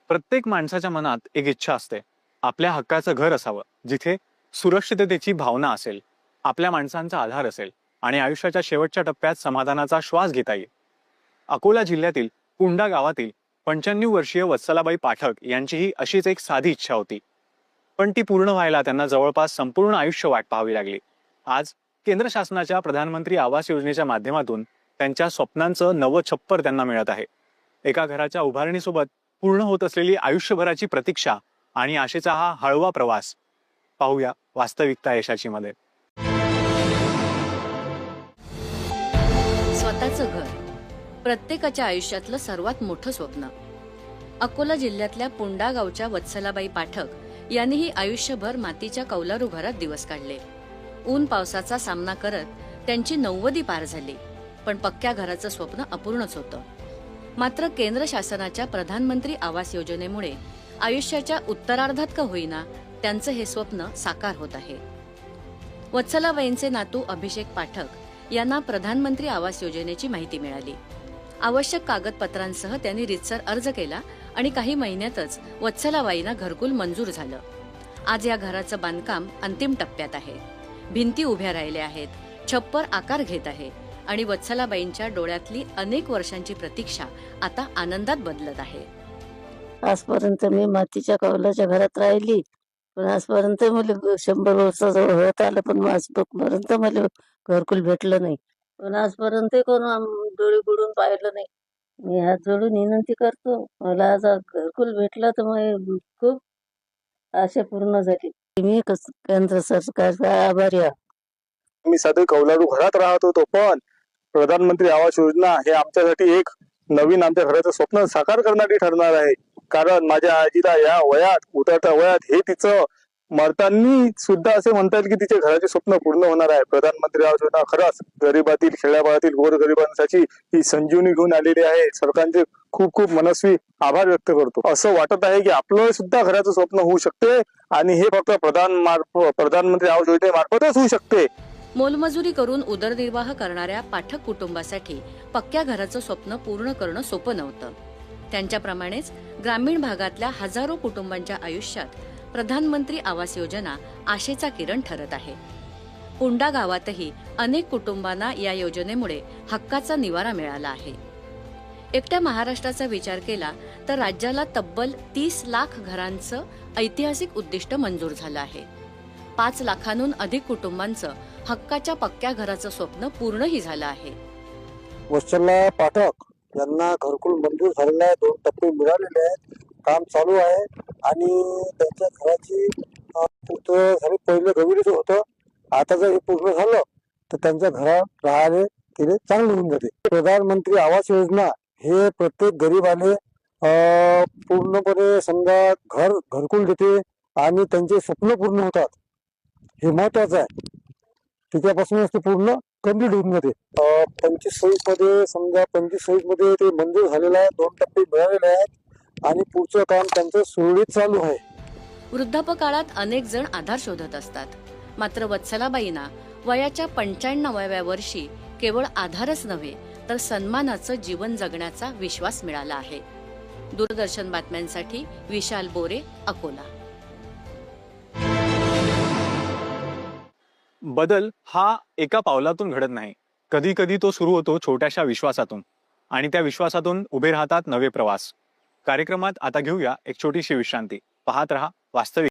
प्रत्येक माणसाच्या मनात एक इच्छा असते, आपल्या हक्काचं घर असावं, जिथे सुरक्षिततेची भावना असेल, आपल्या माणसांचा आधार असेल आणि आयुष्याच्या शेवटच्या टप्प्यात समाधानाचा श्वास घेता येईल. अकोला जिल्ह्यातील पुंडा गावातील 95 वर्षीय वत्सलाबाई पाठक यांचीही अशीच एक साधी इच्छा होती, पण ती पूर्ण व्हायला त्यांना जवळपास संपूर्ण आयुष्य वाट पाहावी लागली. आज केंद्र शासनाच्या प्रधानमंत्री आवास योजनेच्या माध्यमातून त्यांच्या स्वप्नांचं नवं छप्पर त्यांना मिळत आहे. एका घराच्या उभारणीसोबत पूर्ण होत असलेली आयुष्यभराची प्रतीक्षा आणि आशेचा हा हळवा प्रवास. पाहूया वास्तविकता यशाची मध्ये. स्वतःचं घर प्रत्येकाच्या आयुष्यातलं सर्वात मोठं स्वप्न. अकोला जिल्ह्यातल्या पुंडा गावच्या वत्सलाबाई पाठक यांनीही आयुष्यभर मातीच्या कौलारू घरात दिवस काढले. ऊन पावसाचा सामना करत त्यांची 90 पार झाली, पण पक्क्या घराचं स्वप्न अपूर्णच होतं. मात्र केंद्र शासनाच्या प्रधानमंत्री आवास योजनेमुळे आयुष्याच्या उत्तरार्धात का होईना त्यांचं हे स्वप्न साकार होत आहे. वत्सलाबाईंचे नातू अभिषेक पाठक यांना प्रधानमंत्री आवास योजनेची माहिती मिळाली. आवश्यक कागदपत्रांसह त्यांनी रीतसर अर्ज केला आणि काही महिन्यातच वत्सलाबाईंना घरकुल मंजूर झालं. आज या घराचं बांधकाम अंतिम टप्प्यात आहे. भिंती उभ्या राहिल्या आहेत, छप्पर आकार घेत आहे आणि वत्सलाबाईंच्या डोळ्यातली अनेक वर्षांची प्रतीक्षा आता आनंदात बदलत आहे. आजपर्यंत मी मातीच्या कौलाच्या घरात राहिली, पण आजपर्यंत मला 100 वर्षाचं होत आलं, पण आजपर्यंत मला घरकुल भेटलं नाही. पण आजपर्यंत कोण डोळे बुडून पाहिलं नाही. मी हात जोडून विनंती करतो, मला आज घरकुल भेटलं तर मग खूप आशा पूर्ण झाली. मी केंद्र सरकारचा आभारी आहे. मी सध्या कौलारू घरात राहत होतो, पण प्रधानमंत्री आवास योजना हे आमच्यासाठी एक नवीन आमच्या घराचं स्वप्न साकार करणारी ठरणार आहे. कारण माझ्या आजीला या वयात, उतरत्या वयात, हे तिचं मरतानी सुद्धा असे म्हणतात की तिचे घराचे स्वप्न पूर्ण होणार आहे. प्रधानमंत्री आवास योजना खरंच गरिबातील, खेड्यापाड्यातील गोरगरिबांसाठी ही संजीवनी घेऊन आलेली आहे. सरकारचे खूप खूप मनस्वी आभार व्यक्त करतो. असं वाटत आहे की आपलं सुद्धा घराचं स्वप्न होऊ शकते आणि हे फक्त प्रधानमंत्री आवास योजनेमार्फतच होऊ शकते. मोलमजुरी करून उदरनिर्वाह करणाऱ्या पाठक कुटुंबासाठी पक्क्या घराचं स्वप्न पूर्ण करणं सोपं नव्हतं. त्यांच्याप्रमाणेच ग्रामीण भागातल्या हजारो कुटुंबांच्या आयुष्यात प्रधानमंत्री आवास योजना आशेचा किरण ठरत आहे. पुंडा गावातही अनेक कुटुंबांना या योजनेमुळे हक्काचा निवारा मिळाला आहे. एकट्या महाराष्ट्राचा विचार केला तर राज्याला तब्बल 30 लाख घरांचं ऐतिहासिक उद्दिष्ट मंजूर झालं आहे. 5 लाखांहून अधिक कुटुंबांचं हक्काच्या पक्क्या घराचं स्वप्न पूर्णही झालं आहे. वत्सला पाठक यांना घरकुल मंजूर झालेलं आहे. 2 टप्पे मिळालेले आहेत. काम चालू आहे आणि त्यांच्या घराची पूर्ण झाली. पहिलं गवीरच होतं, आता जर हे पूर्ण झालं तर त्यांच्या घरात राहायला तिने चांगलं होऊन जाते. प्रधानमंत्री आवास योजना हे प्रत्येक गरीबाने पूर्णपणे समजा घरकुल देते आणि त्यांचे स्वप्न पूर्ण होतात. हे महत्वाचं आहे. तिच्यापासूनच ते पूर्ण कम्प्लीट होऊन जाते. 25 मध्ये समजा 25 मध्ये ते मंजूर झालेलं आहे. 2 टप्पे मिळालेले आहेत आणि पुढचं काम त्यांचं सुरळीत चालू आहे. वृद्धापकाळात अनेक जण आधार शोधत असतात, मात्र वत्सलाबाईंना वयाच्या 95व्या वर्षी केवळ आधारच नव्हे तर सन्मानाचं जीवन जगण्याचा विश्वास मिळाला आहे. दूरदर्शन बातम्यांसाठी विशाल बोरे, अकोला. बदल हा एका पावलातून घडत नाही. कधी कधी तो सुरू होतो छोट्याशा विश्वासातून, आणि त्या विश्वासातून उभे राहतात नवे प्रवास. कार्यक्रमात आता घेऊया एक छोटीशी विश्रांती. पाहत रहा वास्तविक.